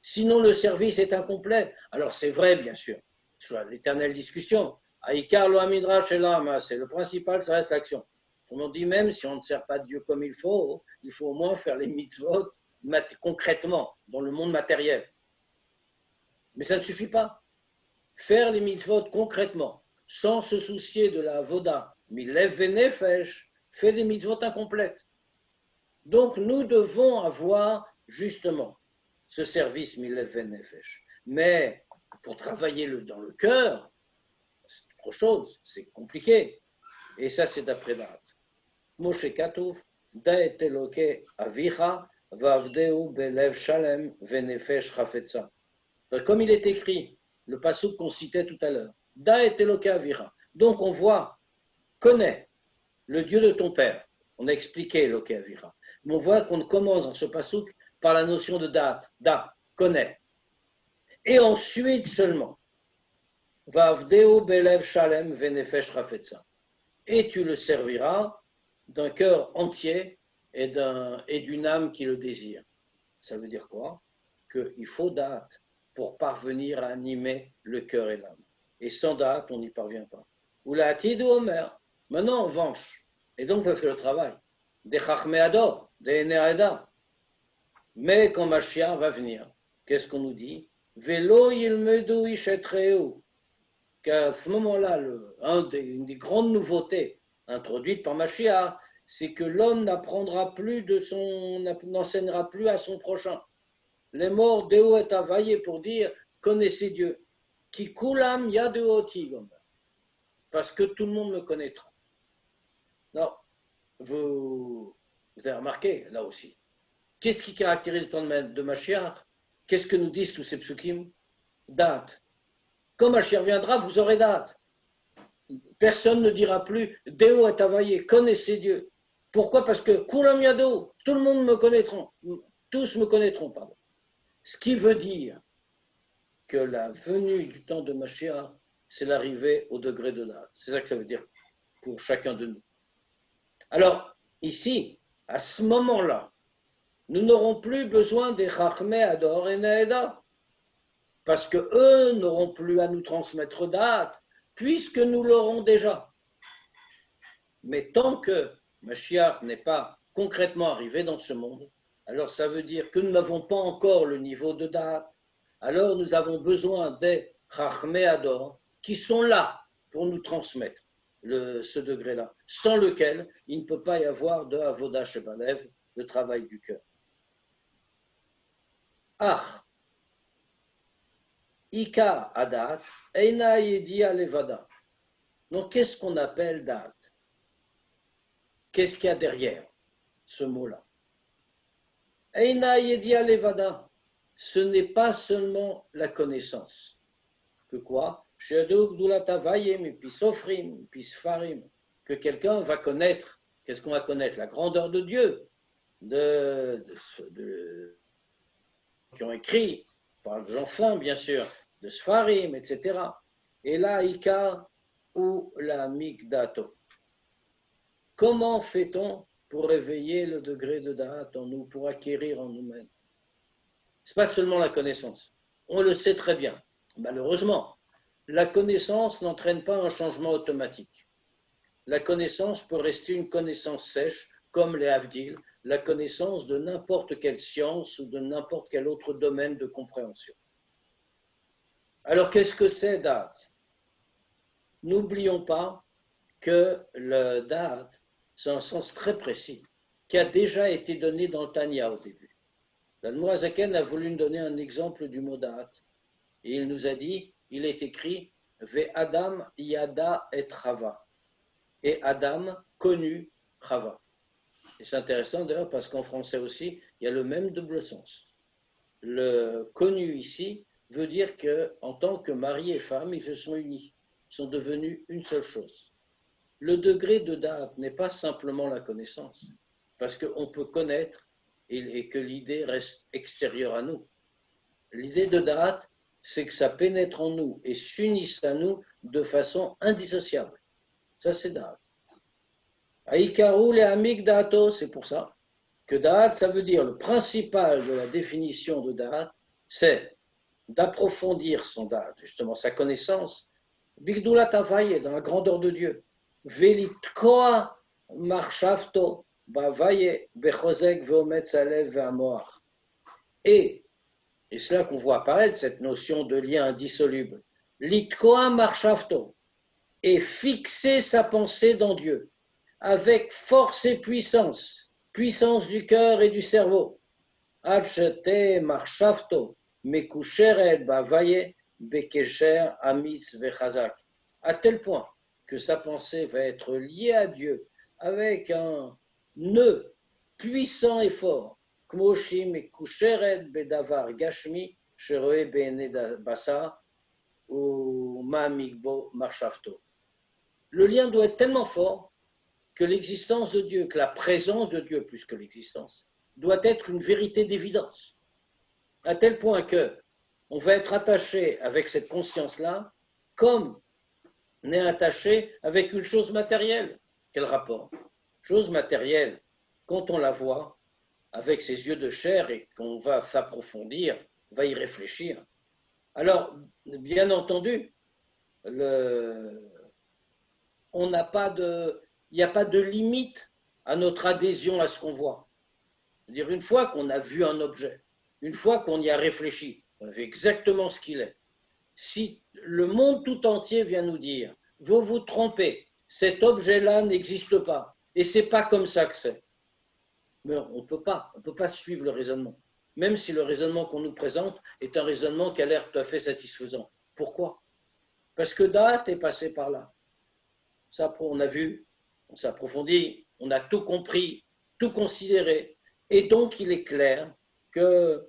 Sinon, le service est incomplet. Alors, c'est vrai, bien sûr. C'est l'éternelle discussion. Aïkar lo Amidrash et l'âme, c'est le principal, ça reste l'action. On dit même si on ne sert pas Dieu comme il faut au moins faire les mitzvot concrètement, dans le monde matériel. Mais ça ne suffit pas. Faire les mitzvot concrètement, sans se soucier de la voda, milev venefesh, fait des mitzvot incomplètes. Donc nous devons avoir justement ce service milev venefesh. Mais pour travailler dans le cœur, c'est autre chose, c'est compliqué. Et ça, c'est d'après Da'at. Moshe Katouf, Da'et Eloke Avicha, Vavdeu Belev Shalem Venefesh Chafetza. Comme il est écrit, le passouk qu'on citait tout à l'heure, Da'et Eloke Avicha. Donc on voit, connais le Dieu de ton père. On a expliqué Eloke Avicha. Mais on voit qu'on commence dans ce passouk par la notion de Da'at. Da, connais. Et ensuite seulement, Vavdeu Belev Shalem Venefesh Chafetza. Et tu le serviras d'un cœur entier et d'une âme qui le désire. Ça veut dire quoi? Qu'il faut date pour parvenir à animer le cœur et l'âme. Et sans date, on n'y parvient pas. Ou la Hatid ou Omer, maintenant en revanche, et donc on fait le travail, des Chachmei Hador, des Néaïda. Mais quand Mashiach va venir, qu'est-ce qu'on nous dit? Velo yilmedu ishetreu. Qu'à ce moment-là, une des grandes nouveautés introduites par Mashiach, c'est que l'homme n'apprendra plus n'enseignera plus à son prochain. Les morts Deo et Avaye pour dire connaissez Dieu. Qui kulam yadeoti, parce que tout le monde me connaîtra. Non, vous avez remarqué là aussi. Qu'est-ce qui caractérise le temps de Mashiach? Qu'est-ce que nous disent tous ces psukim? Date. Quand Mashiach viendra, vous aurez date. Personne ne dira plus Deo et Avaye, connaissez Dieu. Pourquoi? Parce que Kulam Yado, tout le monde me connaîtra, tous me connaîtront, pardon. Ce qui veut dire que la venue du temps de Mashiach, c'est l'arrivée au degré de l'âme. C'est ça que ça veut dire pour chacun de nous. Alors, ici, à ce moment-là, nous n'aurons plus besoin des Chachmei Hador et Naeda, parce qu'eux n'auront plus à nous transmettre date, puisque nous l'aurons déjà. Mais tant que Mashiach n'est pas concrètement arrivé dans ce monde, alors ça veut dire que nous n'avons pas encore le niveau de date. Alors nous avons besoin des Chachmei Hador qui sont là pour nous transmettre ce degré-là, sans lequel il ne peut pas y avoir de Avoda Shebalev, le travail du cœur. Ach, Ika Adat, Eina Yedia Levada. Donc qu'est-ce qu'on appelle date? Qu'est-ce qu'il y a derrière ce mot-là? Eina Yedia Levada, ce n'est pas seulement la connaissance. Que quoi? que quelqu'un va connaître. Qu'est-ce qu'on va connaître? La grandeur de Dieu, qui ont écrit, par les gens saints, bien sûr, de Sfarim, etc. Et là, Ika ou la Mikdato. Comment fait-on pour réveiller le degré de Da'at en nous, pour acquérir en nous-mêmes? Ce n'est pas seulement la connaissance. On le sait très bien. Malheureusement, la connaissance n'entraîne pas un changement automatique. La connaissance peut rester une connaissance sèche, comme les Havdil, la connaissance de n'importe quelle science ou de n'importe quel autre domaine de compréhension. Alors, qu'est-ce que c'est Da'at? N'oublions pas que le Da'at, c'est un sens très précis, qui a déjà été donné dans le Tanya au début. L'Admor Hazaken a voulu nous donner un exemple du mot Da'at. Et il nous a dit, il est écrit, Ve Adam yada et Chava. Et Adam connut Chava. Et c'est intéressant d'ailleurs parce qu'en français aussi, il y a le même double sens. Le connu ici veut dire qu'en tant que mari et femme, ils se sont unis, ils sont devenus une seule chose. Le degré de Da'at n'est pas simplement la connaissance, parce qu'on peut connaître et que l'idée reste extérieure à nous. L'idée de Da'at, c'est que ça pénètre en nous et s'unisse à nous de façon indissociable. Ça, c'est Da'at. Aïkarou le amik da'ato, c'est pour ça que Da'at, ça veut dire le principal de la définition de Da'at, c'est d'approfondir son Da'at, justement sa connaissance, Bigdoulat Havaye, dans la grandeur de Dieu, Velitkoa Marshavto, Bavaye, Bechozek, Veometz Alev, Veamoach. Et c'est là qu'on voit apparaître cette notion de lien indissoluble. Litkoa Marshavto, et fixer sa pensée dans Dieu, avec force et puissance, puissance du cœur et du cerveau. Achete Marshavto, Mekusheret, Bavaye, Bekesher, Amitz, Vechazak. À tel point que sa pensée va être liée à Dieu avec un nœud puissant et fort. Kmoshim et Kusheret Bedavar Gashmi, Sheroe Bene Basa, ou Mamigbo Marshavto. Le lien doit être tellement fort que l'existence de Dieu, que la présence de Dieu plus que l'existence, doit être une vérité d'évidence. À tel point que on va être attaché avec cette conscience-là comme on est attaché avec une chose matérielle. Quel rapport? Chose matérielle, quand on la voit avec ses yeux de chair et qu'on va s'approfondir, on va y réfléchir. Alors, bien entendu, il n'y a pas de limite à notre adhésion à ce qu'on voit. C'est-à-dire, une fois qu'on a vu un objet, une fois qu'on y a réfléchi, on a vu exactement ce qu'il est. Si le monde tout entier vient nous dire, vous vous trompez, cet objet-là n'existe pas, et c'est pas comme ça que c'est. Mais on ne peut pas suivre le raisonnement. Même si le raisonnement qu'on nous présente est un raisonnement qui a l'air tout à fait satisfaisant. Pourquoi? Parce que Da'at est passé par là. Ça, on a vu, on s'est approfondi, on a tout compris, tout considéré. Et donc, il est clair que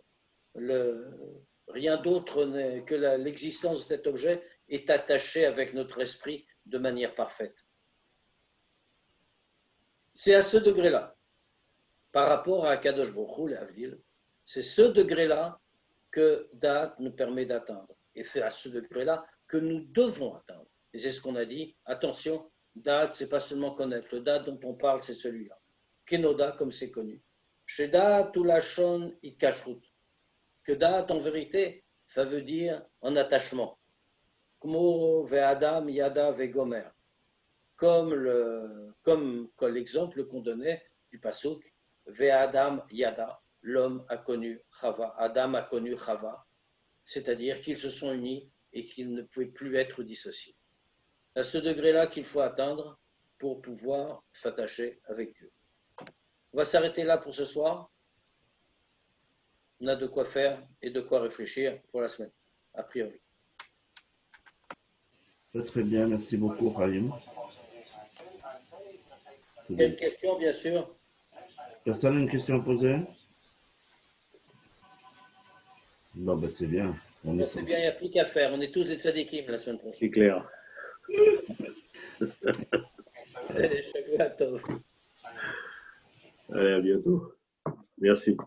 rien d'autre que l'existence de cet objet est attachée avec notre esprit de manière parfaite. C'est à ce degré-là, par rapport à Kadosh Baruch Hu, les Havdil, c'est ce degré-là que Da'at nous permet d'atteindre. Et c'est à ce degré-là que nous devons atteindre. Et c'est ce qu'on a dit, attention, Da'at, ce n'est pas seulement connaître. Le Da'at dont on parle, c'est celui-là. Kenoda, comme c'est connu. Chez Da'at ou Lachon Itkashrut. Que Da'at, en vérité, ça veut dire en attachement. Kmo ve'adam yada ve'gomer. Comme l'exemple qu'on donnait du pasuk, ve'adam yada, l'homme a connu Chava, Adam a connu Chava, c'est-à-dire qu'ils se sont unis et qu'ils ne pouvaient plus être dissociés. C'est à ce degré-là qu'il faut atteindre pour pouvoir s'attacher avec Dieu. On va s'arrêter là pour ce soir. On a de quoi faire et de quoi réfléchir pour la semaine, a priori. Très bien, merci beaucoup, Chaim. Quelle question, bien sûr? Personne a une question à poser? Non, ben c'est bien. On On est sait bien, il n'y a plus qu'à faire. On est tous des sadikim la semaine prochaine. C'est clair. Allez, Shavua Tov. Allez, à bientôt. Merci.